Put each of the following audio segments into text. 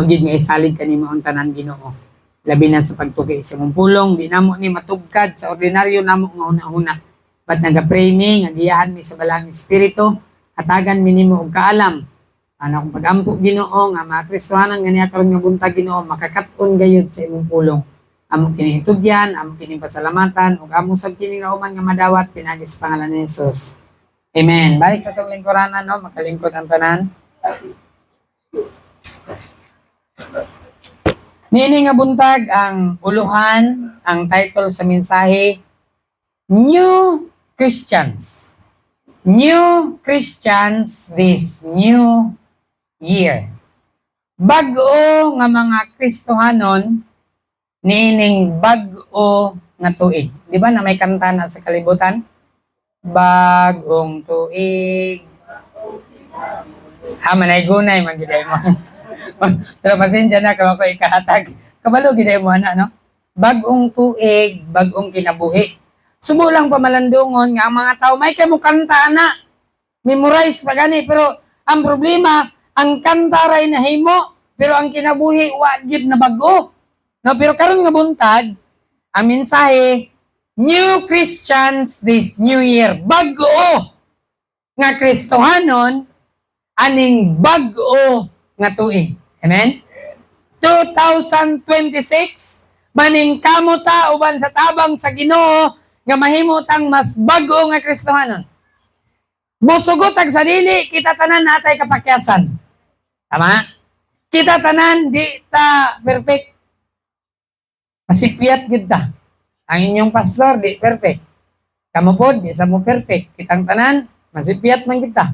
gid nga isalig kanimo ang tanan Ginoo. Labi na sa pagtuki sa imong pulong, di namo ni matugkad sa ordinaryo namo nga una-una. But naga-pray mi nga giyahan mi sa balang espiritu, hatagan mi nimo og kaalam. Ano kung pagampo Ginoo nga mga Kristohanan nga niya karon nga buntag Ginoo makakat-on gayud sa imong pulong. Amo kini itugyan, amo kini pasalamatan ug amo sad kini nga human nga madawat pinagi sa pangalan ni Jesus. Amen. Balik sa tong lingkuranan no, makalingkod ang tanan. Nini nga buntag ang uluhan, ang title sa mensahe, New Christians. New Christians this new year. Bag-o nga mga Kristohanon, nining bag-o nga tuig. Di ba na may kanta na sa kalibutan? Bagong tuig. Manay gunay, magiday mo. Pero pasensya na kung ako ikahatag. Kabalo, giday mo na, no? Bagong tuig, bagong kinabuhi. Subo lang pamalandungon nga ang mga tao, may kayo mo kanta na. Memorize pa gani. Pero ang problema, ang kanta ray na himo, pero ang kinabuhi, wajib na bago. No, pero karon nga buntag, ang mensahe, New Christians this new year. Bago nga Kristohanon, aning bago nga tuig. Amen? 2026, maning kamuta uban sa tabang sa Ginoo nga mahimutang mas bago nga Kristohanon. Musugot ag sa dili, kita tanan natay kapakyasan. Tama? Kita tanan di ta perfect. Masipiyat gid ta. Ang inyong pastor di perfect. Kamo pod di sa mo perfect. Kitang tanan masipiyat man kita.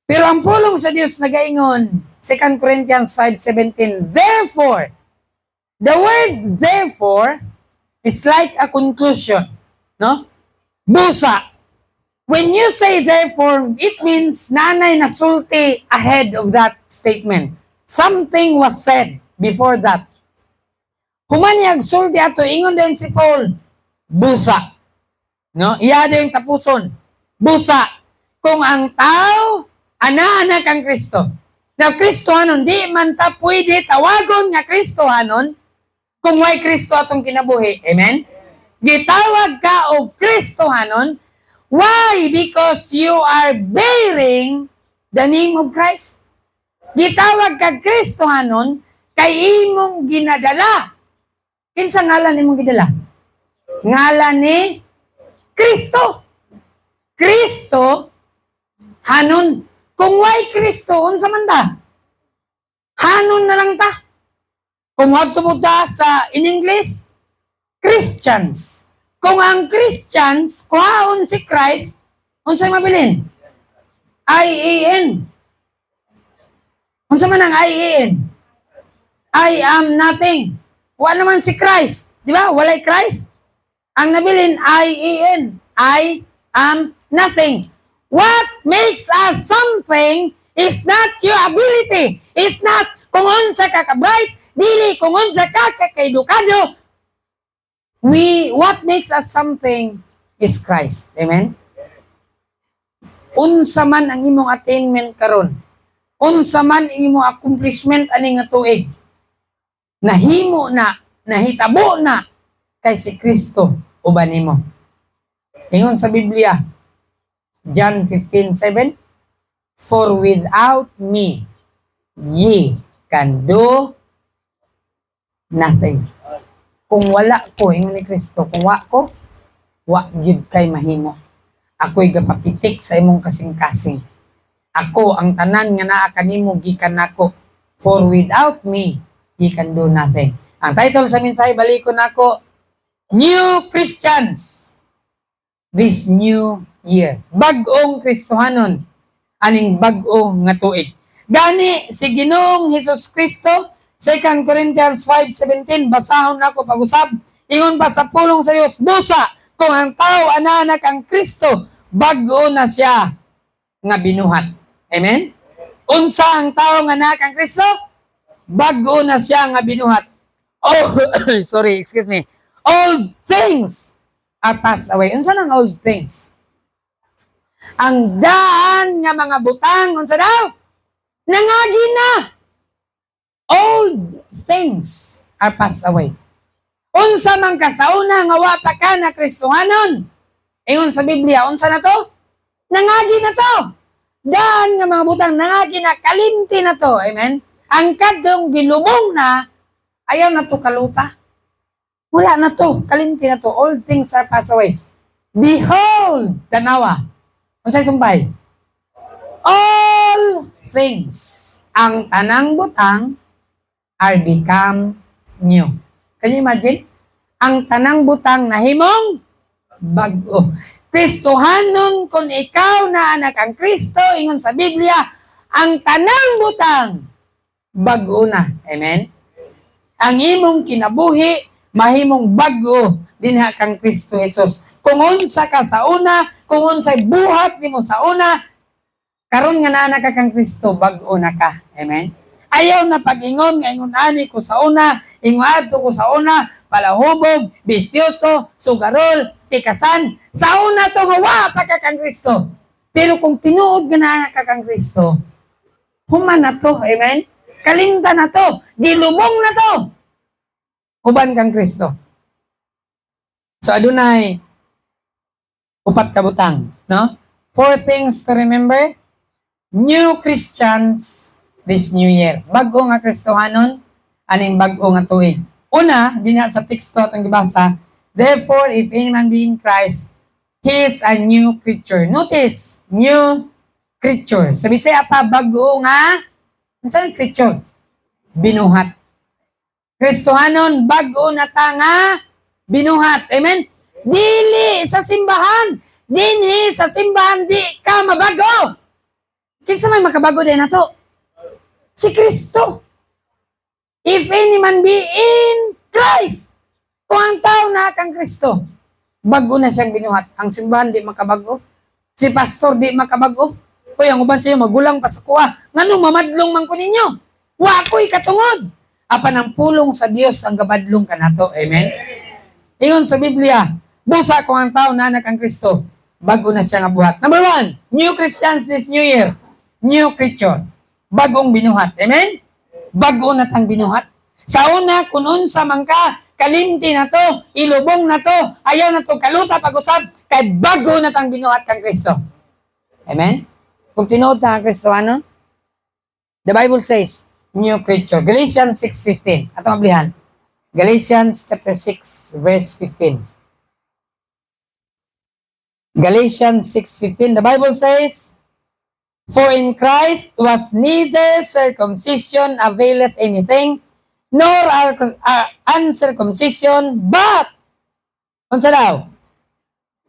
Pero ang pulong sa Dios nagaingon, 2 Corinthians 5:17, therefore, the word therefore is like a conclusion, no? Busa. When you say therefore, it means nanay nasulti ahead of that statement. Something was said before that. Humanyag sulti ato, ingon din si Paul, busa. No? Iya din yung tapuson. Busa. Kung ang tao, ana-anak ang Kristo. Now, Kristohanon, di man ta pwede tawagon nga Kristohanon kung way Kristo atong kinabuhi. Amen? Gitawag ka og Kristohanon. Why? Because you are bearing the name of Christ. Gitawag ka Kristohanon kay imong ginadala. Kinsa ngalan imong gidala? Ngalan ni Kristo. Kristo, hanon. Kung why Kristo, unsa man ta? Hanon na lang ta. Kung wag tumuda sa in English, Christians. Kung ang Christians, kuhaon si Christ, unsay mabilin? I-A-N. Unsa man ang I-A-N? I am nothing. Wala naman si Christ. Di ba? Walay Christ. Ang nabilin, I-A-N. I am nothing. What makes us something is not your ability. It's not kung unsa ka ka-bright, dili kung unsa ka ka-edukado. What makes us something is Christ. Amen? Unsa man ang imong attainment karon. Unsa man ang imong accomplishment ani nga tuig. Nahimo na, nahitabo na kay si Kristo uban nimo. Ingon sa Biblia, John 15:7, for without me, ye can do nothing. Kung wala ko, ingon ni Kristo, kung wa ko, wa gyud kay mahimo. Ako'y gapapitik sa imong kasing-kasing. Ako ang tanan nga naa kanimo gikan nako. For without me, ye can do nothing. Ang title sa mensahe, balikon nako, New Christians this new year. Bag-ong Kristohanon, aning bag-o nga tuig. Gani si Ginoong Hesus Kristo, 2 Corinthians 5:17, basahon nako pag-usab. Ingon pa sa pulong sa Dios, busa kung ang tao ana-anak ang Kristo, bag-o na siya nga binuhat. Amen? Unsa ang tao nga anak ang Kristo? Bag-o na siya nga binuhat. Oh, sorry, excuse me. Old things are passed away. Unsa nang old things? Ang daan nga mga butang, unsa daw? Nangagi na. Old things are passed away. Unsa man ka sa una nga wa pa ka na Kristohanon. Ingon sa Biblia, unsa na to? Nangagi na to. Daan nga mga butang, nangagi na, kalimti na to. Amen? Ang kadong gilubong na, ayaw na to kaluta. Wala na to, kalimti na to. All things are passed away. Behold, tanawa. Unsay sumbay? All things, ang tanang butang, are become new. Can you imagine? Ang tanang butang nahimong bago. Kristohanon kung ikaw na anak ang Kristo, ingon sa Biblia, ang tanang butang, bago na. Amen? Ang imong kinabuhi, mahimong bago, dinha kang Kristo Jesus. Kung unsa ka sa una, kung unsay buhat nimo sa una, karon nga naa ka kang Kristo, bago na ka. Amen? Ayaw na pag-ingon, nga ingon ani ko sa una, ingon ko sa una, palahubog, bisyoso, sugarol, tikasan. Sa una to nga wa pa ka kang Kristo. Pero kung tinuod nga naa ka kang Kristo, human na to. Amen? Kalinta na to. Gilubong na to. Uban kang Kristo. So adunay upat ka butang, no? 4 things to remember. New Christians this new year. Bago nga Kristohanon, aning bago nga tuig. Una, dinya sa teksto atong gibasa, therefore, if any man be in Christ, he is a new creature. Notice, new creature. Sabi siya pa, bago nga, ano sa creature? Binuhat. Kristohanon, bago na ta nga, binuhat. Amen? Dili sa simbahan. Dinhi sa simbahan, di ka mabago. Kinsa may makabago din na to? Si Kristo. If any man be in Christ, kung ang tao na kang Kristo, bago na siyang binuhat. Ang simbahan di makabago. Si pastor di makabago. Uy, ang uban sa'yo, magulang pa sa kuha. Ngano, mamadlong man ko ninyo. Wa ko'y katungod. Apan ang pulong sa Dios ang gabadlong ka na to. Amen? Ingon sa Biblia, busa kung ang tao na kang Kristo, bago na siya nga buhat. Number 1, new Christians this new year. New creature. Bagong binuhat. Amen? Bago na tang binuhat. Sa una, kung unsa man ka, kalimti na to, ilubong na to, ayaw na to, kaluta pag-usap, kay bago na tang binuhat kang Kristo. Amen? Kung tinuod na ang Kristo, ano? The Bible says, new creature. Galatians 6:15. Atong ablihan. Galatians chapter 6, verse 15. Galatians 6:15. The Bible says, for in Christ was neither circumcision availeth anything, nor uncircumcision, but, unsa daw?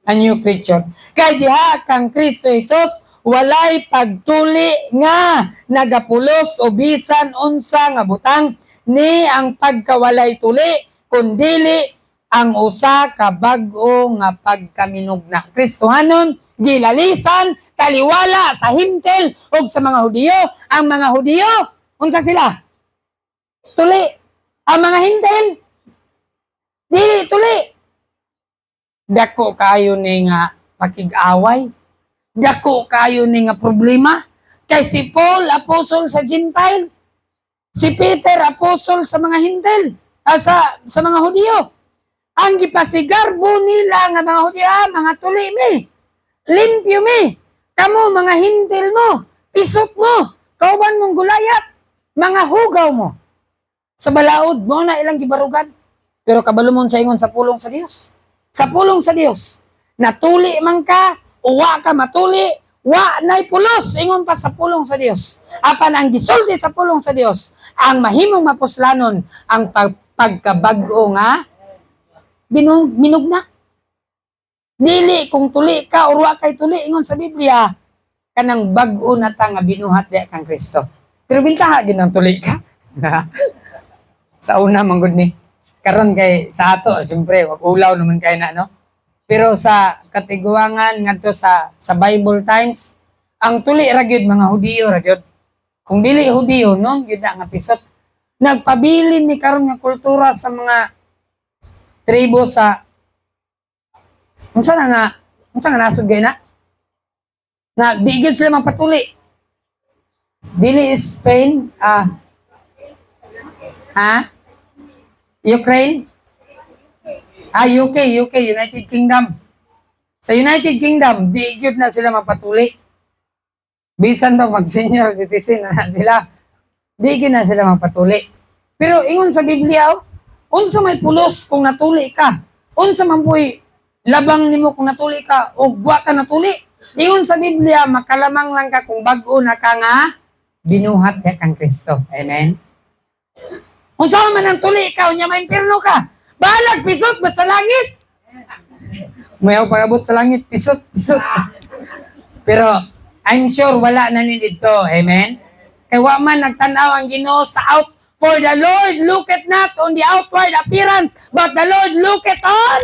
A new creature. Kay diha kang Kristo Jesus, walay pagtuli nga nagapulos o bisan unsa nga butang ni ang pagkawalay tuli, kundili ang usa ka bag-o nga pagkaminugna. Kristohanon, gilalisan, taliwala sa hintel o sa mga Hudiyo. Ang mga Hudiyo, unsa sila? Tuli. Ang mga hintel, dili tuli. Dako kayo ni nga pakig-away. Dako kayo ni nga problema. Kay si Paul, apostol sa Gentile. Si Peter, apostol sa mga hintel. Sa mga Hudiyo. Ang gipasigarbo nila nga mga Hudiyo, mga tuli mi. Limpyo mi. Kamo, mga hintil mo, pisok mo, kauban mong gulayat, mga hugaw mo. Sa balaod mo na ilang gibarugan. Pero kabalo mo sa ingon sa pulong sa Dios. Sa pulong sa Dios, natuli man ka, uwa ka matuli, wa na'y pulos, ingon pa sa pulong sa Dios. Apan ang gisulti sa pulong sa Dios, ang mahimong mapuslanon, ang pagkabago nga, minugna. Dili kung tuli ka o wa kay tuli, ingon sa Biblia, kanang bag-o na ta nga binuhat di kang Kristo. Pero bintaha din ang tuli ka. Sa una manggod ni. Karon kay sa ato, siyempre, ulaw naman kay na, no? Pero sa katiguangan ngadto sa Bible times, ang tuli ra gyud mga Hudiyo ra gyud. Kung dili Hudiyo, no, gyud nga pisot. Nagpabilin ni karon nga kultura sa mga tribo sa unsa nga nasod gay na? Na di gyud sila magpatuli. Dili Spain, ha? Ukraine? UK, United Kingdom. Sa United Kingdom, di gyud na sila mapatuli. Bisan daw mag-senior citizen na sila, di gyud na sila mapatuli. Pero ingon sa Biblia, unsa may pulos kung natuli ka? Unsa man puy labang nimo kung natuli ka o wa ka natuli? Ingon sa Biblia, makalamang lang ka kung bag-o na ka nga binuhat ka kang Kristo. Amen? Unsa man ang tuli ka, unya may impierno ka. Balag, pisot, basta langit. Mayaw pag-abot sa langit, pisot. Pero, I'm sure wala na ni dito. Amen? Kaya wa man nagtanaw ang Ginoo sa out. For the Lord looketh not on the outward appearance, but the Lord looketh on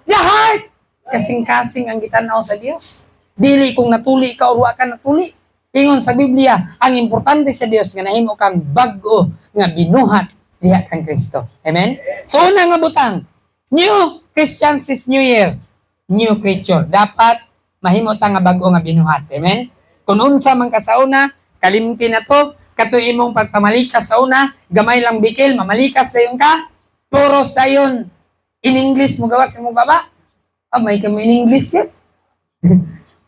the heart. Kasing-kasing ang gitanaw sa Dios. Dili kung natuli ka o wa ka natuli. Ingon sa Biblia, ang importante sa Dios nga nahimo kang bag-o nga binuhat diha kang Kristo. Amen? So una nga butang, new Christians is New Year. New creature. Dapat mahimo ta nga bag-o nga binuhat. Amen? Kung unsa man ka sa una, kalimti na to, kato imong pagpamalikas sa una, gamay lang bikil, mamalikas sayon ka, puros dayon in English mo gawas imong baba. May kamo in English yun.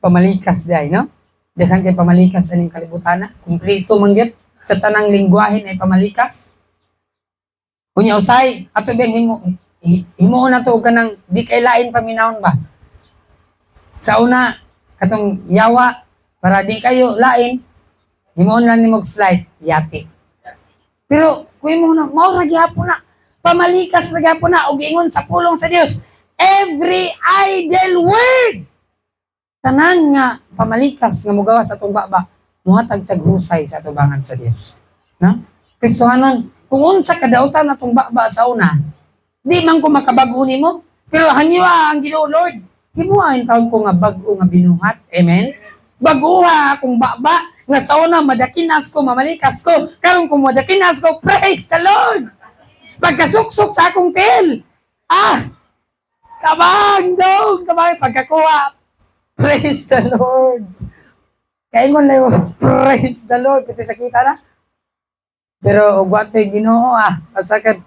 Pamalikas day, no? Daghang kay pamalikas aning kalibutan na. Kumplito man gyud sa tanang lingwahe ay pamalikas. Kunya usay, ato bang himo na to kanang di kay lain paminawon ba? Sa una, katong yawa, para di kayo lain, himoon lang ni slide yati. Pero, kung mo na, mao ra gyapon na, pamalikas ra gyapon na, og ingon sa pulong sa Dios, every idle word, tanan nga, pamalikas nga mugawa sa atong baba, muhatag taghusay sa atubangan sa Dios. No? Kristohanon, kung unsa kadautan atong baba sa una, di man ko makabago nimo, pero hanywa ang Ginoo Lord, himuain taon ko nga bag-o nga binuhat. Amen? Baguha akong baba, nga sa una madakinas ko, mamalikas ko. Karon kung madakinas ko, praise the Lord! Pagkasuksok sa akong tail, kabang, dog, kabang, pagkakuha, praise the Lord! Kaingon lang yung praise the Lord, pati sakita na. Pero, ugwato'y Ginoo, pasakad,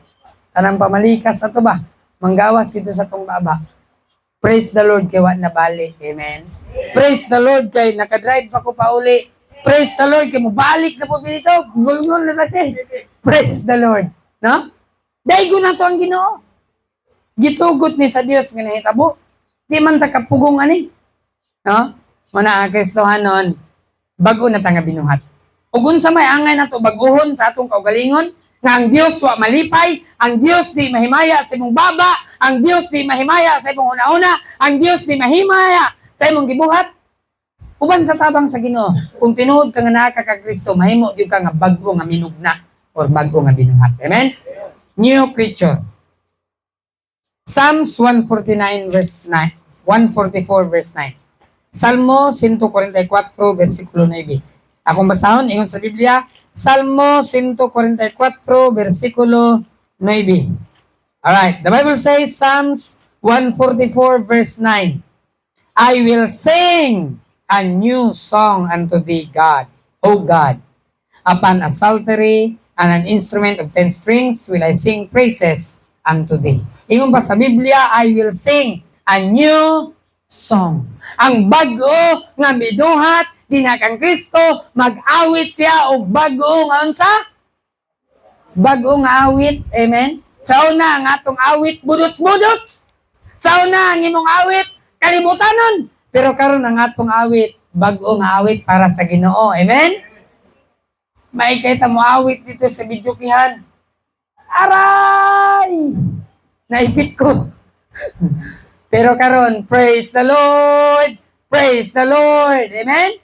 tanang pamalikas ato ba? Manggawas dito sa tong baba. Praise the Lord kay wa na balik. Amen. Praise the Lord kay nakadrive pa ko pa uli. Praise the Lord kay mo balik na po dito. Gulgol na sa atin. Praise the Lord. No? Daigo na to ang Ginoo. Gitugot ni sa Dios nga nahitabo. Di man ta kapugong ani. No? Muna ang Kristohanon, bago na ta nga binuhat. Ug unsa may angay na to baguhon sa atong kaugalingon, nga ang Dios wa malipay, ang Dios di mahimaya sa imong baba, ang Dios di mahimaya sa imong una-una, ang Dios di mahimaya sa imong gibuhat. Uban sa tabang sa Ginoo, kung tinuod ka nga naa ka Kristo, mahimo gyud ka nga bag-o nga minugna or bag-o nga binuhat. Amen? New creature. Psalms 149 verse 9, 144 verse 9. Salmo 144 versikulo 9. Akong basahon, ingon sa Biblia, Salmo 144, versikulo 9. Alright, the Bible says, Psalms 144, verse 9, I will sing a new song unto thee, God, O God. Upon a psaltery and an instrument of 10 strings will I sing praises unto thee. Ingon pa sa Biblia, I will sing a new song. Ang bag-o nga binuhat dinakang Kristo, mag-awit siya og bag-o nga unsa? Bag-o nga awit. Amen? Sa una, ang atong awit, budots-budots. Sa una, ang imong awit, kalibutanon. Pero karon ang atong awit, bag-o nga awit para sa Ginoo. Amen? May kita mo awit dito sa Bidyukihan. Aray! Naipit ko. Pero karon, praise the Lord! Praise the Lord! Amen?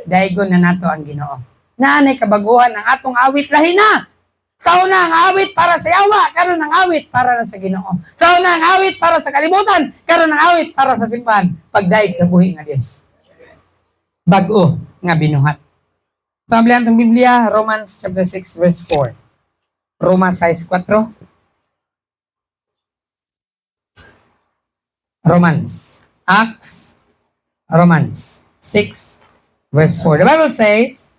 Daigon na nato ang Ginoo. Naanay kabaguhan ang atong awit lahi na. Sa una ang awit para sa yawa, karon ang awit para na sa Ginoo. Sa una ang awit para sa kalibutan, karon ang awit para sa simbahan, pagdaig sa buhi nga Dios. Bag-o nga binuhat. Tablan tong Biblia, Romans chapter 6 verse 4. Romans 6:4. Romans 6 verse 4. The Bible says,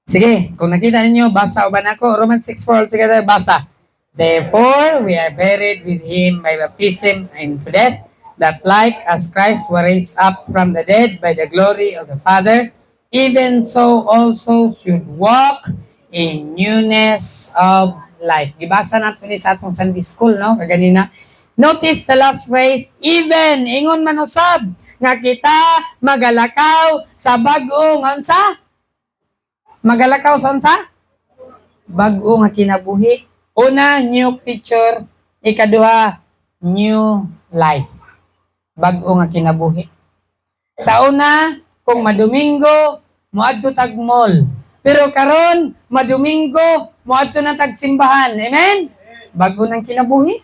Sige, kung nakita ninyo, basa o ba na ako? Romans 6:4 all together, basa. Therefore, we are buried with him by baptism into death, that like as Christ was raised up from the dead by the glory of the Father, even so also should walk in newness of life. Gibasa natin ni sa atong Sunday school, no? Kaganina. Notice the last phrase, even, ingon man usab, nga kita magalakaw sa bag-o nga unsa? Magalakaw sa unsa? Bag-o nga kinabuhi. Una, new creature. Ikaduha, new life. Bag-o nga kinabuhi. Sa una, kung madomingo, moadto tag mall. Pero karon, madomingo, moadto na tag simbahan. Amen? Bag-o nang kinabuhi.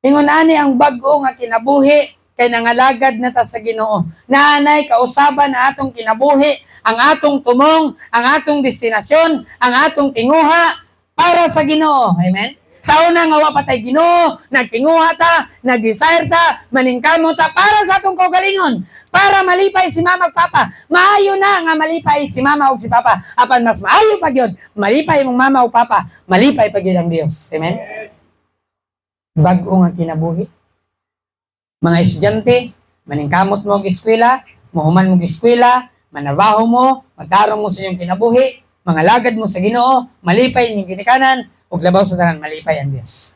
Ingon ani ang bag-o nga kinabuhi kay nangalagad na ta sa Ginoo. Naanay kausaban na atong kinabuhi, ang atong tumong, ang atong destinasyon, ang atong tinguha para sa Ginoo. Amen? Sa una nga wa patay Ginoo, nagtinguha ta, nag-desire ta, maningkamo ta para sa atong kaugalingon, para malipay si mama ug papa. Maayo na nga malipay si mama ug si papa. Apan mas maayo pa gyud malipay mong mama ug papa, malipay pa gyud ang Dios. Amen? Bag-o nga kinabuhi. Mga estudyante, maningkamot mo og eskwela, mahuman mo og eskwela, manabaho mo, magtarong mo sa iyong kinabuhi, mga lagad mo sa Ginoo, malipay inyong ginikanan, ug labaw sa tanan malipay ang Dios.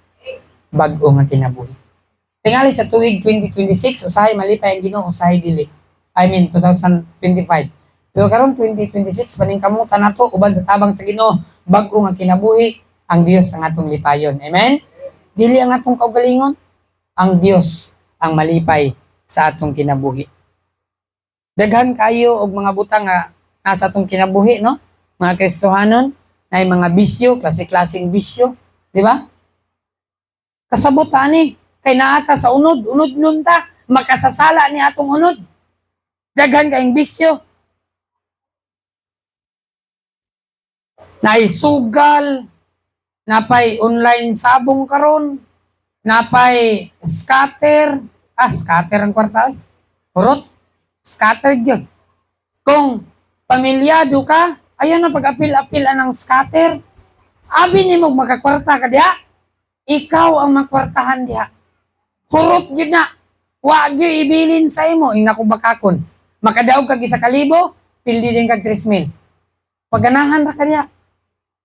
Bag-o nga kinabuhi. Tingali sa tuig 2026, usahay malipay ang Ginoo, usahay dili. 2025. Pero karon 2026, paningkamutan nato uban sa tabang sa Ginoo, bag-o nga kinabuhi, ang Dios ang atong lipayon. Amen? Dili ang atong kaugalingon, ang Dios ang malipay sa atong kinabuhi. Daghan kayo og mga butang nga nasa atong kinabuhi, no? Mga Kristohanon, na mga bisyo, klase-klaseng bisyo, di ba? Kasabot ani, kay naata sa unod nun ta, makasasala ni atong unod. Daghan kayong bisyo. Naisugal, napay online sabong karon, napay scatter, scatter ang kwarta, hurot, scatter yun. Kung pamilyado ka, ayan na pag-apil-apil ng scatter, abi ni mo makakwarta ka diha, ikaw ang makwartahan diha. Hurot yun na, wag yun ibilin sa imo, inakubakakon. Makadaog kag 1,000, pildi din kag 3,000. Pagganahan ra ka diha.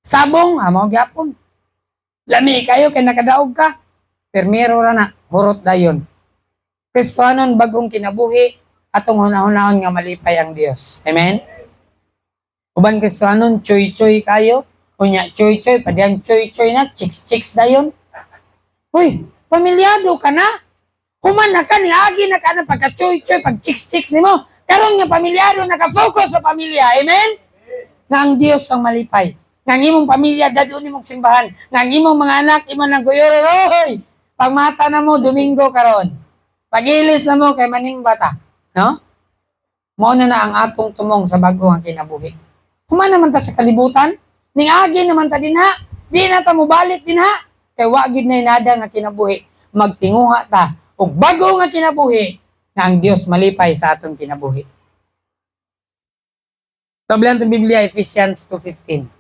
Sabong, mao gyapon. Lami kayo kay nakadaog ka. Permero ra na, hurot dayon. Kristohanon bagong kinabuhi, atong hunahunahon nga malipay ang Dios. Amen? Uban Kristohanon, choy-choy kayo. Unya, choy-choy, padiyang choy-choy na, chicks-chicks dayon. Uy, pamilyado ka na? Human na ka, niagi na ka na pagka-choy-choy, pag-chicks-chicks ni mo. Karon nga pamilyado, nakafocus sa pamilya. Amen? Nga ang Dios ang malipay. Nga ang imong pamilya, dadun imong simbahan. Nga ang imong mga anak, imong naguyoro. Hoy! Pagmata na mo, Domingo karon. Pag-ilis na mo kay maning bata. No? Mao na ang atong tumong sa bago ang kinabuhi. Human naman ta sa kalibutan, ning agi naman ta dinha, di na ta mobalik dinha. Kay wa gid na nada nga kinabuhi. Magtinguha ta og bago nga kinabuhi nga ang Dios malipay sa atong kinabuhi. Tablan sa Biblia, Ephesians 2:15.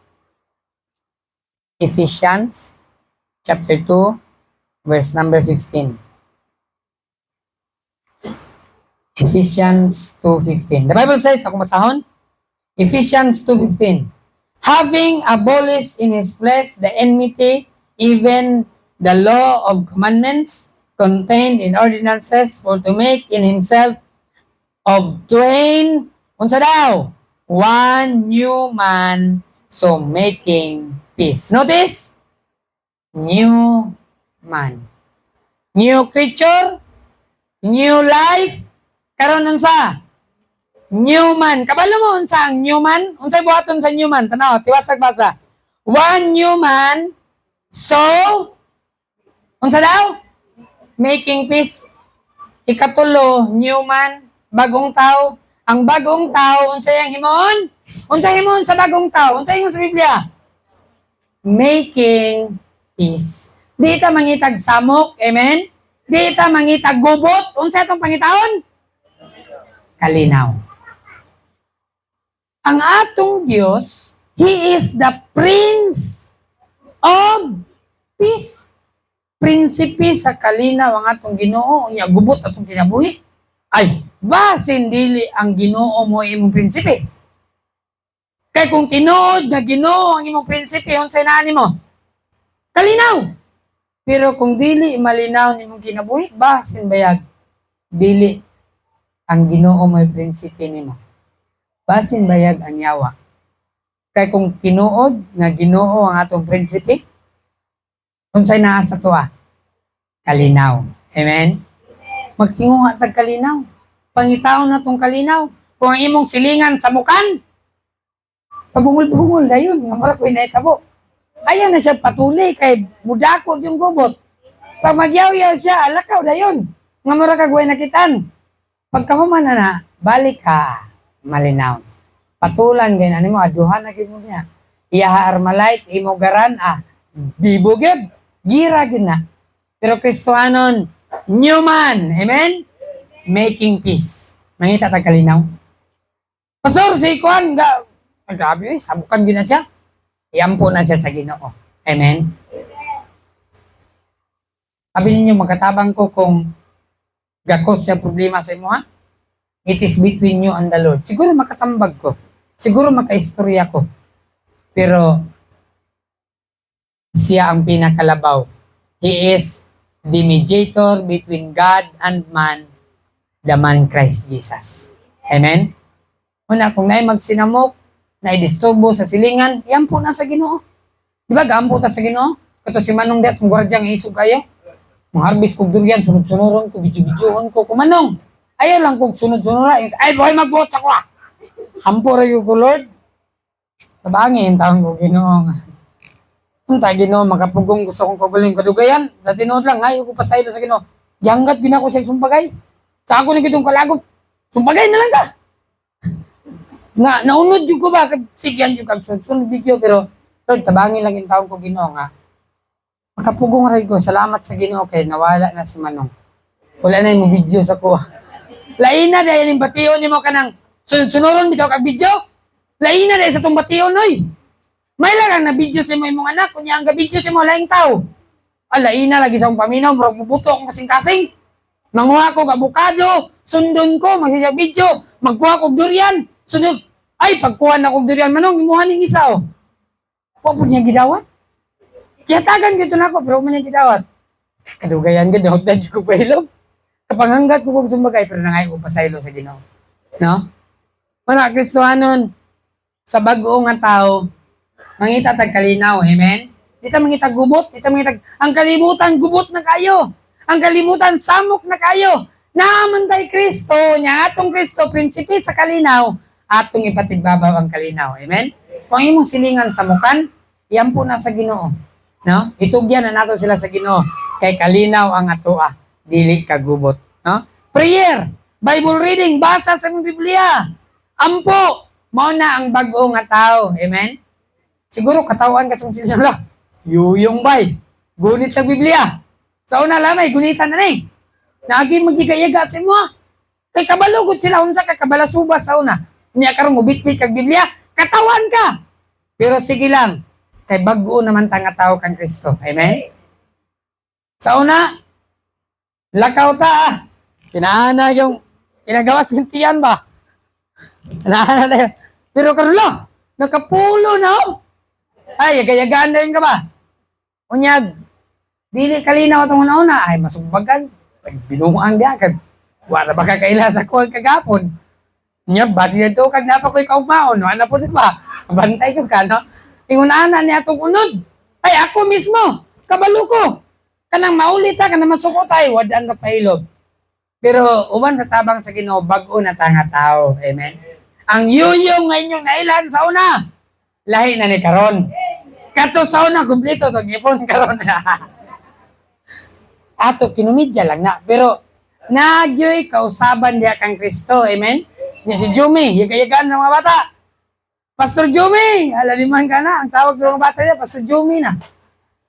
Ephesians chapter 2 verse number 15. Ephesians 2:15. The Bible says, ako masahon? Ephesians 2:15. Having abolished in his flesh the enmity, even the law of commandments contained in ordinances, for to make in himself of twain, unsa daw? One new man, so making peace. Notice? New man. New creature, new life, karon unsa? New man. Kabalo mo unsa ang new man? Unsay buhaton sa new man? Tanaw, tiwasag basa. One new man, so unsa daw? Making peace. Ikatulo, new man, bagong tao. Ang bagong tao, unsay ang himon? Unsay himon sa bagong tao? Unsay himon sa Biblia? Making peace. Di ta mangitag samok, amen? Di ta mangitag gubot. Unsa itong pangitaon? Kalinaw. Ang atong Diyos, He is the Prince of Peace. Prinsipe sa kalinaw ang atong Ginoo, unya gubot atong kinabuhi. Ay, basin dili ang Ginoo mo imong prinsipe. Kay kung tinuod nga Ginoo ang imong prinsipe, unsay nani mo? Kalinaw. Pero kung dili malinaw nimong kinabuhi, basin bayag dili ang Ginoo mo prinsipe nimo. Basin bayag ang yawa. Kay kung tinuod nga Ginoo ang atong prinsipe, unsay naa sa tuwa? Kalinaw. Amen? Magtinguha tag kalinaw. Pangitaon na tong kalinaw. Kung ang imong silingan sa mukan, pabungol-bungol dayon, nga mara ko'y naitabo. Ayaw na siya patuli kay mudakog yung gubot. Pag magyaw-yaw siya, alakaw dayon. Nga mara kagway nakitan. Pagkahuman na, balik ka, malinaw. Patulan ganyan mo, aduhan na mo niya. Iyaha armalite, imo garan, bibugib, gira na. Pero Kristohanon, new man, amen? Making peace. Mangita tag kalinaw. Pastor, si Kuan, grabe, sabukan gina siya. Iampo na siya sa Ginoo. Amen? Sabi ninyo, magkatabang ko kung gakos siya problema sa imo, ha? It is between you and the Lord. Siguro makatambag ko. Siguro makaistorya ko. Pero, siya ang pinakalabaw. He is the mediator between God and man, the man Christ Jesus. Amen? Una, kung naay magsinamok, naidisturbo sa silingan, iampo na sa Ginoo. Di ba, gaampo ta sa Ginoo? Kato si Manong Diat, kung gwardyang isog kayo, mangarbis kong durian, sunod-sunuron ko, video-videohan ko, kumanong. Ayaw lang kong sunod-sunuran. Ay, boy, magbuot sa ko, Hampo rin ko, Lord. Tabangin, taong ko, Ginoo. Unta, Ginoo, makapugong gusto kong kaguling kadugayan. Sa tinood lang, ayaw ko pasaylo sa Ginoo. Yanggat gina ko siya sumpagay. Sa ako lang kitong kalagot. Sumpagay na lang ka. Naunod yung ko ba? Sigyan yung sunod video. Pero, Lord, tabangin lang yung taong ko, Ginoo, nga. Makapugong rin ko. Salamat sa Ginoo kay nawala na si Manong. Wala na yung video sa ko. Lain na dahil yung batiyon niyo mo ka ng sunod-sunuron bitaw kag video. Lain na dahil sa itong batiyon, oy. May lang na video sa imong anak. Kunya ang video sa mo laing tao. Lain na lagi sa akong paminaw. Murag bubuto akong kasing-kasing. Manguha ko abukado. Sundon ko. Magsisya video. Magkuha ko durian. Sundon. Ay, pagkuha na kong durian. Manong, imuha ning isa, oh. Huwag po niya gidawat. Kiyatagan ko ito na ako. Pero huwag niya gidawat. Kadugayan ka. Dahil ko pahilog. Kapanganggat ko kong sumbagay. Pero nangay ko pasaylo sa Ginoo. No? Mga Kristohanon, sa bago nga tao, mangita tag kalinaw, amen? Dita mangita gubot, dita mangita, ang kalibutan gubot na kayo. Ang kalibutan samok na kayo. Naaman tayo Kristo, niya atong Kristo, prinsipe sa kalinaw, atong ipatigbabaw ang kalinaw, amen? Kung imong silingan sa mukan, iyan po na sa Ginoo. No? Itugyan na nato sila sa Ginoo, kay kalinaw ang atoa, dili kagubot. No? Prayer, Bible reading, basa sa mong Biblia. Ampo, mao na ang bago nga tao, amen? Siguro katawan ka sa mga sila. Yuyong bay. Gunit ng Biblia. Sa una lamay, gunitan na ni. Nagi magigayaga sa mo. Kay kabalugod sila. Unsa ka kabalasuba sa una. Niya karon mo bitbit kag Biblia. Katawan ka. Pero sige lang. Kay bago naman tanga tao kang Kristo. Amen? Sa una, lakaw ta. Kinaana yung kinagawas kintiyan ba? Kinaana na yun. Pero karon lang, nakapulo na oh. Ay, yaga-yagaan na yun ka ba? Unyag, dili kalinaw itong una-una, ay masumbagan. Binunguan diya, kag wala ba kakaila sa kuwag kagapon. Unyag, basi na ito, kag napakoy kaugmaon, wala po diba? Bantay ko ka, no? Ingunaanan niya itong unod. Ay, ako mismo, kabalo ko. Kanang maulit ha, kanang masuko tayo, wadaan ka pailog. Pero, uwan sa tabang sa Ginoo, bago na tanga tao. Amen? Ang yuyong ngayon yung nailan sa una, lahi na ni karon. Kato sa una, kumplito to gipon karon. Ato kinumidya lang na, pero nagyoy kausaban diya kang Kristo, amen? Niya si Jumi, yagayagan ng mga bata. Pastor Jumi, alaliman ka na, ang tawag sa mga bata niya, Pastor Jumi na.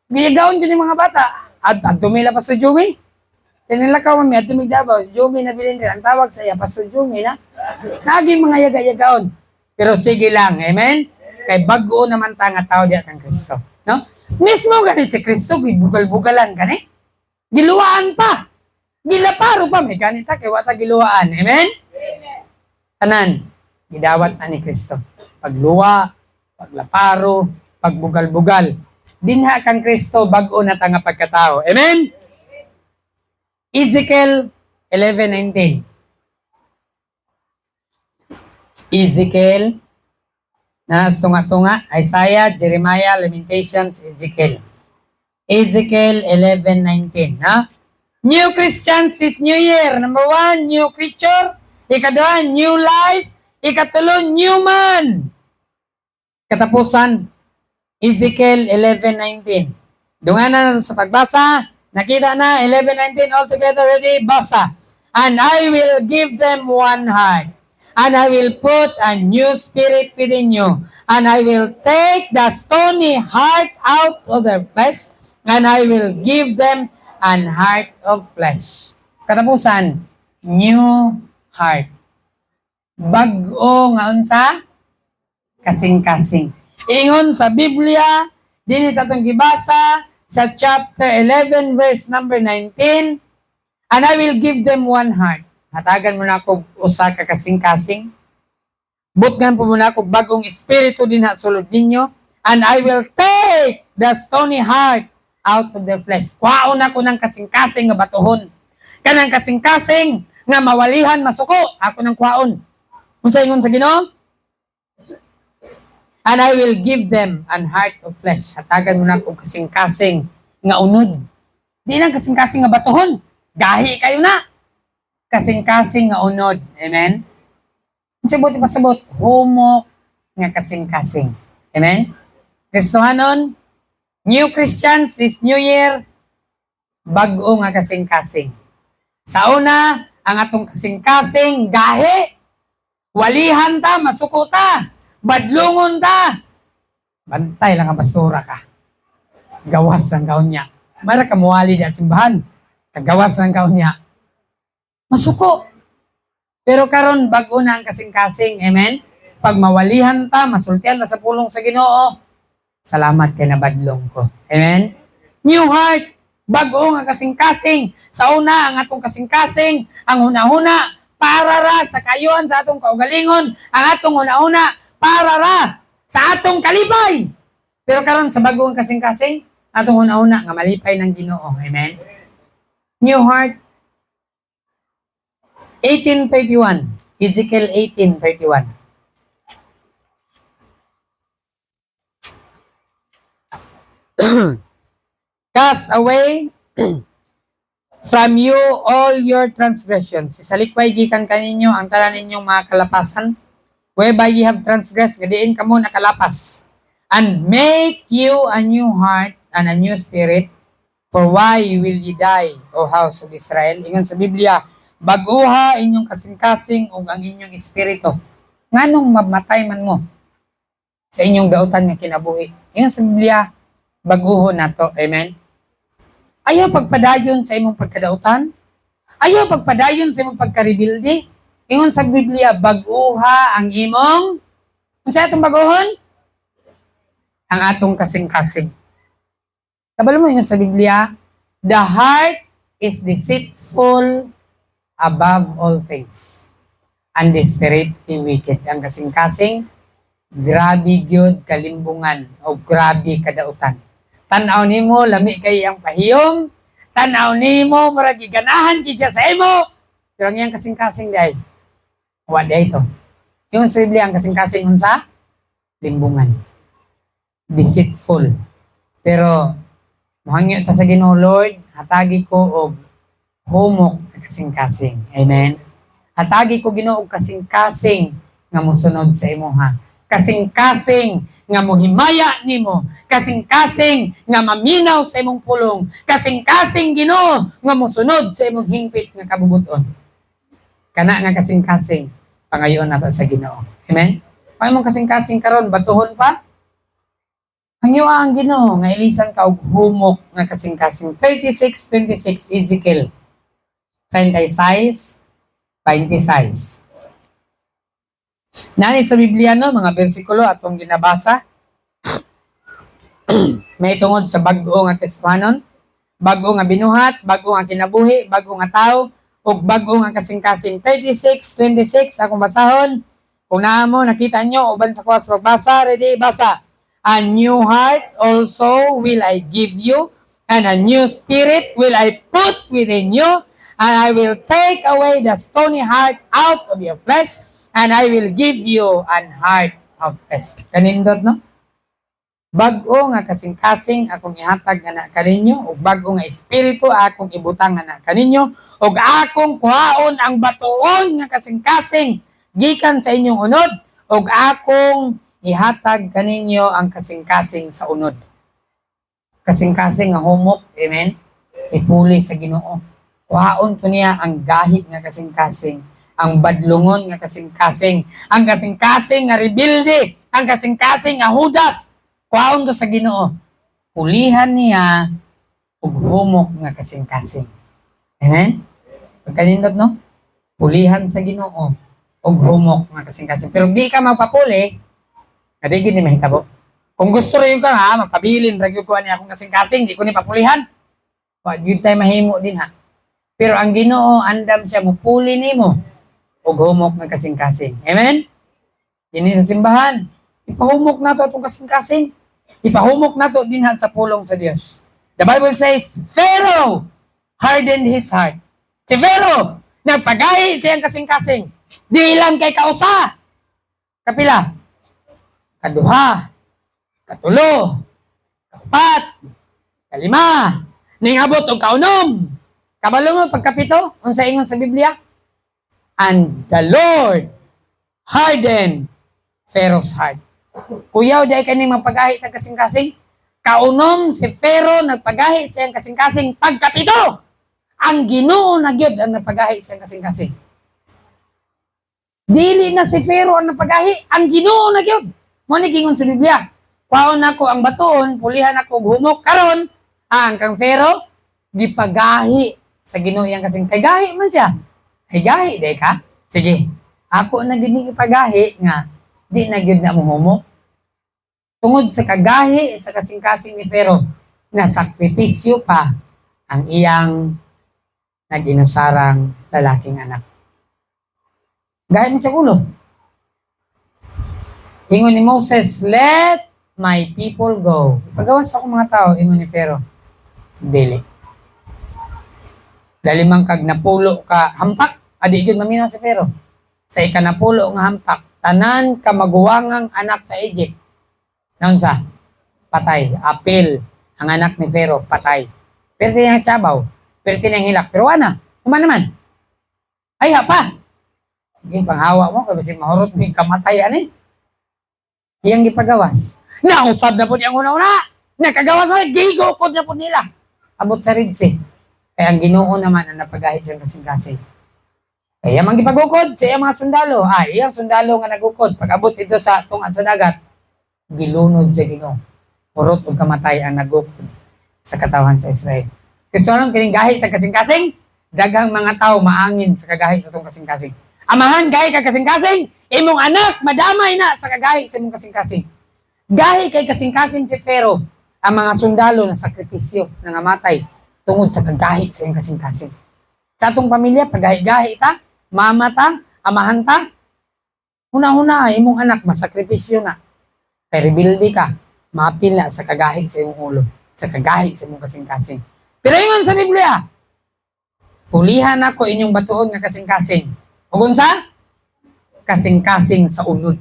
Gayagaon din yung mga bata. At tumila Pastor Jumi. Tinilakaw mami, at tumigdabaw, si Jumi na bilin rin. Ang tawag sa iya, Pastor Jumi na. Naging mga yaga-yagaon. Pero sige lang, amen? Kay bago naman ta nga tao diya kang Kristo, no? Mismo gani si Kristo, bugal-bugalan gani. Giluwaan pa. Gilaparo pa may ganita kay wa ta giluwaan. Amen? Tanan, gidawat na ni Kristo. Pagluwa, paglaparo, pagbugal-bugal. Dinha kang Kristo bago na ta nga pagkatao. Amen? Ezekiel 11:19. Ezekiel, nas tunga-tunga, Isaiah, Jeremiah, Lamentations, Ezekiel. Ezekiel 11:19, ha? New Christians this New Year. Number 1, new creature. Ikadua, new life. Ikatulo, new man. Katapusan, Ezekiel 11:19. Dunganan na sa pagbasa. Nakita na, 11:19 all together ready, basa. And I will give them one heart. And I will put a new spirit within you. And I will take the stony heart out of their flesh. And I will give them an heart of flesh. Katapusan, new heart. Bag-o nga unsa? Kasing-kasing. Ingon sa Biblia, din sa itong gibasa, sa chapter 11, verse number 19, and I will give them one heart. Hatagan mo na ako usa ka kasing-kasing. Butgan po muna ako bagong espiritu din na sulod ninyo. And I will take the stony heart out of the flesh. Kwaon ako ng kasing-kasing nga batuhon. Kanang kasing-kasing nga mawalihan, masuko. Ako ng kwaon. Kung sa ingon sa Ginoo, and I will give them an heart of flesh. Hatagan mo na ako kasing-kasing nga unod. Di lang kasing-kasing nga batuhon. Gahi kayo na. Kasing-kasing nga unod. Amen? Sabot ipasabot, humok nga kasing-kasing. Amen? Kristohanon, new Christians this New Year, bag-o nga kasing-kasing. Sa una, ang atong kasing-kasing, gahi. Walihan ta, masuko ta. Badlungon ta. Bantay lang ang basura ka. Gawas ang kaon niya. Mara ka muwali di simbahan. Kagawas ang kaon niya. Masuko. Pero karon bago na ang kasing-kasing. Amen? Pag mawalihan ta, masultian na sa pulong sa Ginoo. Salamat kay nabadlong ko. Amen? New heart. Bago nga kasing-kasing. Sa una, ang atong kasing-kasing, ang huna-huna, para ra sa kayuhan sa atong kaugalingon. Ang atong huna-huna, para ra sa atong kalipay. Pero karon sa bago ang kasing-kasing, atong huna-huna, nga malipay ng Ginoo. Amen? New heart. 18:31. Ezekiel 18:31. Cast away from you all your transgressions. Isalikway gikan kaninyo ang tanan ninyong mga kalapasan, whereby ye have transgressed, gadiin kamo nakalapas. And make you a new heart and a new spirit, for why will ye die, O house of Israel? Ingon sa Biblia, baguha inyong kasing-kasing ug ang inyong espiritu. Nganong mamatay man mo sa inyong dautan nga kinabuhi. Ingon sa Biblia, baguho nato. Amen? Ayaw pagpadayon sa imong pagkadautan. Ayaw pagpadayon sa imong pagkaribildi. Ingon sa Biblia, baguha ang imong, kung sa atong baguhon? Ang atong kasing-kasing. Kabalo mo ingon sa Biblia, the heart is deceitful above all things, and desperately wicked. Ang kasing-kasing, grabe gyud kalimbungan o grabe kadautan. Tanaw nimo lami kay ang pahiyom, tanaw nimo murag giganahan siya sa imo, pero ang iyang kasing-kasing day wa day ito. Yung sa Biblia ang kasing-kasing unsa? Limbungan, deceitful. Pero mohangyo ta sa Ginoo, Lord, hatagi ko og humok kasing-kasing. Amen. Hatagi ko Ginoo og kasing-kasing nga mosunod sa imuha. Kasing-kasing nga mohimaya nimo, kasing-kasing nga maminaw sa imong pulong, kasing-kasing Ginoo nga mosunod sa imong hingpit nga kabubuton. Kana nga kasing-kasing pangayoon nato sa Ginoo. Amen. Pag imong kasing-kasing karon batuhon pa, hangyo ang Ginoo nga ilisan ka og humok nga kasing-kasing. 36:26 Ezekiel 36:26. Nani sa Biblia no, mga bersikulo atong ginabasa, may tungod sa bag-o nga kasmanon, bag-o nga binuhat, bag-o nga kinabuhi, bag-o nga tao, ug bag-o nga kasing-kasing. 36:26 akong basahon. Kung naamo nakita nyo uban sa kuwas pagbasa, ready basa. A new heart also will I give you, and a new spirit will I put within you, and I will take away the stony heart out of your flesh, and I will give you an heart of flesh. Kanindot no? Bag-o nga kasing-kasing akong ihatag nga na kaninyo, ug bag-o nga espiritu akong ibutang nga na kaninyo, ug akong kuhaon ang batuon nga kasing-kasing gikan sa inyong unod, ug akong ihatag kaninyo ang kasing-kasing sa unod. Kasing-kasing nga humok, amen? Ipuli sa Ginoo. Kuhaon ko niya ang gahi nga kasing-kasing, ang badlungon nga kasing-kasing, ang kasing-kasing nga rebilde, ang kasing-kasing nga hudas. Kuhaon ko sa Ginoo. Pulihan niya ug humok nga kasing-kasing. Amen? Pagkanindot no? Pulihan sa Ginoo ug humok nga kasing-kasing. Pero di ka magpapuli, kadigi ni mahitabo. Kung gusto rin ka ha, magpabilin, ragyo ko niya akong kasing-kasing, di ko ni papulihan. Wag yun tayo mahimo din ha. Pero ang Ginoo andam siya mupuli nimo ug humok nga kasing-kasing. Amen? Dinhi sa simbahan, ipahumok nato atong kasing-kasing. Ipahumok nato dinha sa pulong sa Dios. The Bible says, Pharaoh hardened his heart. Si Pharaoh, nagpagahi siyang kasing-kasing. Di lang kay kausa. Kapila? Kaduha. Katulo. Kapat. Kalima. Ningabot o kaunom. Kabalo mo pagkapito, unsa ingon sa Biblia? And the Lord hardened Pharaoh's heart. Kuyaw, di kaning magpagahi ng kasing-kasing. Kaunom si Pharaoh nagpagahi siyang kasing-kasing pagkapito. Ang Ginoo na gyud ang nagpagahi siyang kasing-kasing. Dili na si Pharaoh ang nagpagahi, ang Ginoo na gyud. Mo ni gingon sa Biblia. Kuhaon nako ang batuon, pulihan ako og humok karon. Ang kang Pharaoh gipagahi sa Ginoo yang kasing kay gahi man siya. Ay gahi day ka. Sige. Ako na gid ipagahi nga di na gyud na mohumok. Tungod sa kagahi sa kasing-kasing ni Pharaoh, na sakripisyo pa ang iyang naginusarang lalaking anak. Gaya sa ulo. Ingon ni Moses, let my people go. Pagawas ako mga tao, ingon ni Pharaoh. Dili. Dalimang kag napulo ka hampak, adi gyud mamina si Pharaoh. Sa ikanapulo nga hampak, tanan ka maguwangang anak sa Egypt. Naon sa? Patay. Apil. Ang anak ni Pharaoh, patay. Pero tinang tsabaw. Pero tinang hilak. Pero ana, kuman naman. Ay, hapa. Sige, panghawa mo, kasi mahurot mo yung kamatayan eh. Iyang gipagawas. Nausab na po niyang una-una. Nakagawas na, gigokod na po nila. Abot sa Red Sea. Kaya ang Ginoo naman ang napagahit sa kasing-kasing. Kaya mang gipagukod sa iyang mga sundalo. Iyang sundalo nga nagukod. Pag-abot ito sa tunga sa dagat, gilunod sa Ginoo. Purot o kamatay ang nagukod sa katawan sa Israel. Kasi anong kining gahit ang kasing-kasing? Daghang mga tao maangin sa kagahit sa itong kasing-kasing. Amahan, gahi ka kasing-kasing. Imong anak, madamay na sa kagahit sa imong kasing-kasing. Gahi kay kasing-kasing si Pharaoh, ang mga sundalo na sakripisyo, na namatay, tungod sa kagahit sa imong kasing-kasing. Sa atong pamilya, pagahi-gahi ta, mama ta, amahan ta, huna-huna, imong anak, masakripisyo na. Kay rebildi ka, maapil na sa kagahit sa imong ulo, sa kagahit sa imong kasing-kasing. Pero ingon sa Biblia, pulihan ako inyong batuon nga kasing-kasing. Ug unsa? Kasing-kasing sa unod.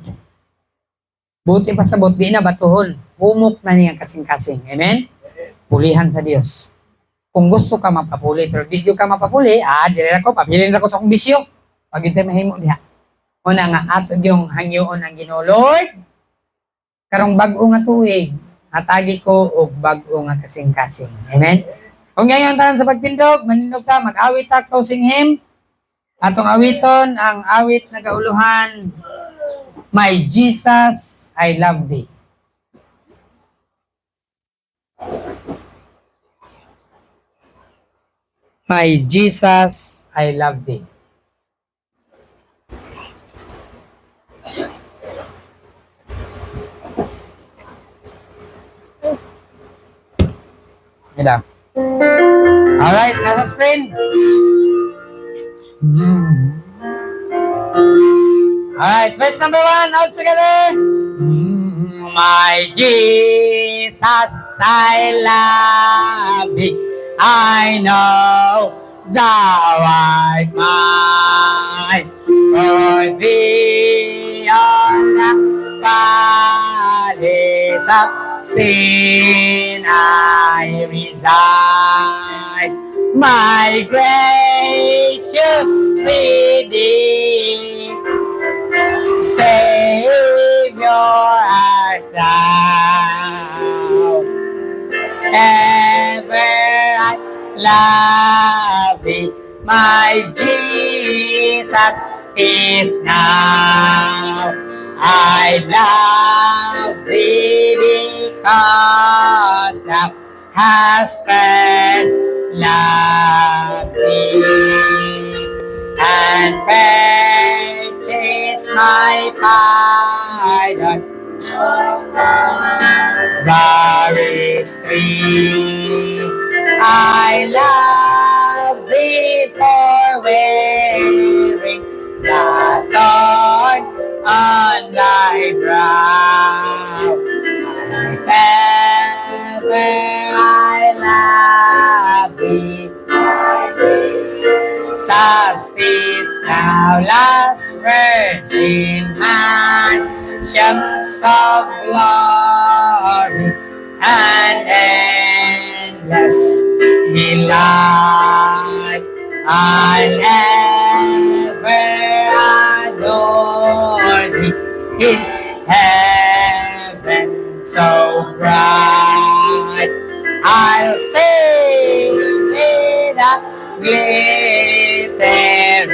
Buti pa sabot, di na batuhon. Humok na niya kasing-kasing. Amen? Pulihan sa Dios. Kung gusto ka mapapuli, pero di ka mapapuli, dire ako, pabilin ako sa akong bisyo. Pag yun tayo mahimo diha. Una nga, ato yung hangyoon ang Ginoo, Lord, karong bag-o nga tuig, atagi ko og bag-o nga kasing-kasing. Amen? Kung ngayon tanan sa pagtindog, manindog ka, mag-awit ta, closing hymn. Atong awiton, ang awit na kauluhan, My Jesus, I love thee. My Jesus, I love thee. Ito. Alright, nasa screen. Alright, verse number 1, out together. My Jesus, I love thee. I know thou art mine. For thee on the valleys of sin I reside. My gracious Redeemer, Savior art thou. Ever I love thee, my Jesus is now. I love thee because thou hast first loved me and purchased my pardon. Very free. I love thee for wearing the thorn on thy brow. If ever I love thee, such thou last verse in mansions of glory and endless delight. I'll ever adore thee in heaven so bright. I'll sing with a glittering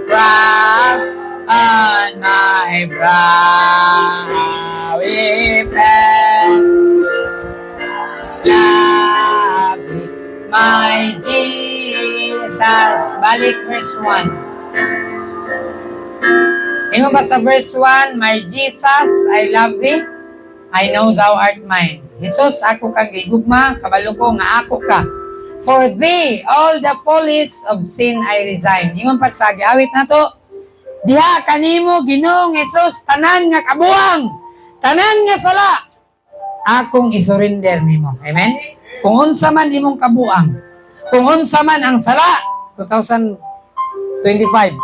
crown on my brow. If love thee, my Jesus. Balik verse 1. Ingo ba sa verse 1, my Jesus, I love thee. I know thou art mine. Jesus, ako kang gigugma, kabalo ko nga ako ka. For thee, all the follies of sin I resign. Ingon pa sa awit na to, diha kanimo Ginoong Jesus, tanan nga kabuang, tanan nga sala, akong isurrender nimo. Amen? Kung unsa man imong kabuang, kung unsa man ang sala, 2025,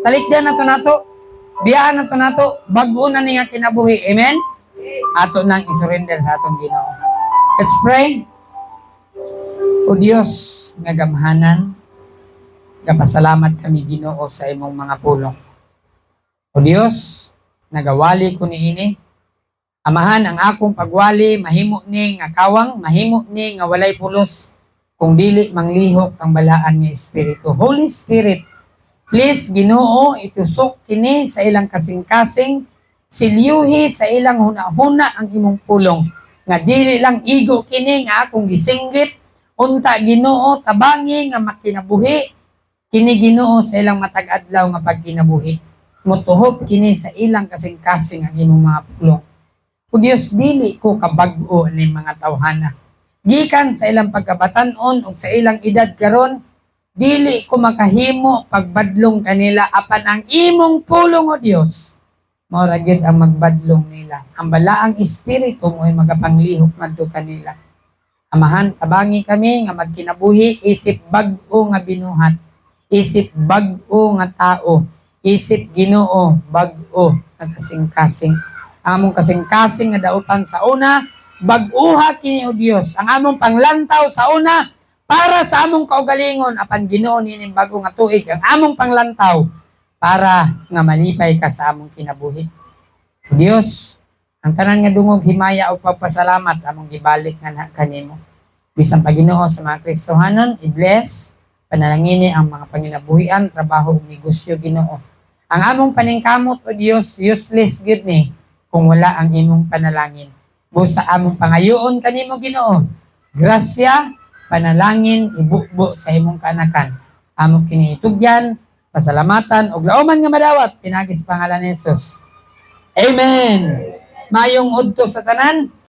talikdan na to nato, biyaan na to nato, bago na niya kinabuhi. Amen? Ato nang isurrender sa atong Ginoo. Let's pray. O Dios, nga gamhanan, kapasalamat kami Ginoo sa imong mga pulong. O Dios, nagawali ko niini. Amahan ang akong pagwali, mahimo ni nga kawang, mahimo ni nga walay pulos, kung dili manglihok ang balaan ni Espiritu. Holy Spirit, please Ginoo, itusok kini sa ilang kasing-kasing, silyuhi sa ilang huna-huna ang imong pulong. Nga dili lang igo kini nga akong gisinggit, unta Ginoo, tabangi nga makinabuhi, kini Ginoo sa ilang matag-adlaw nga pagkinabuhi. Mutuhop kini sa ilang kasing-kasing ang imong mga pulong. O Diyos, dili ko kabag-o ni mga tawhana. Gikan sa ilang pagkabatanon o sa ilang edad karon, dili ko makahimo pagbadlong kanila apan ang imong pulong o Diyos. Maura gyud ang magbadlong nila. Ang balaang espiritu mo ay magapanglihok ngadto kanila. Amahan, tabangi kami nga magkinabuhi, isip bag-o nga binuhat, isip bag-o nga tao, isip Ginoo bag-o nga kasing-kasing. Ang among kasing-kasing nga dautan sa una, bag-uha kini o Dios. Ang among panglantaw sa una para sa among kaugalingon apan Ginoo nining bago nga tuig ang among panglantaw para nga malipay ka sa among kinabuhi. O Dios, ang tanan nga dungog himaya o pagpasalamat among gibalik nga kanimo. Bisan pa Ginoo sa mga Kristohanon, i-bless, panalangini ang mga panginabuhian, trabaho ug negosyo Ginoo. Ang among paningkamot o Dios, useless gyud ni kung wala ang imong panalangin. Busa among pangayoon kanimo Ginoo. Grasya, panalangin, ibukbo sa imong kaanakan. Among kiniitugyan, pasalamatan, og laoman nga madawat, pinagis pangalan ni Jesus. Amen. Mayong udto sa tanan.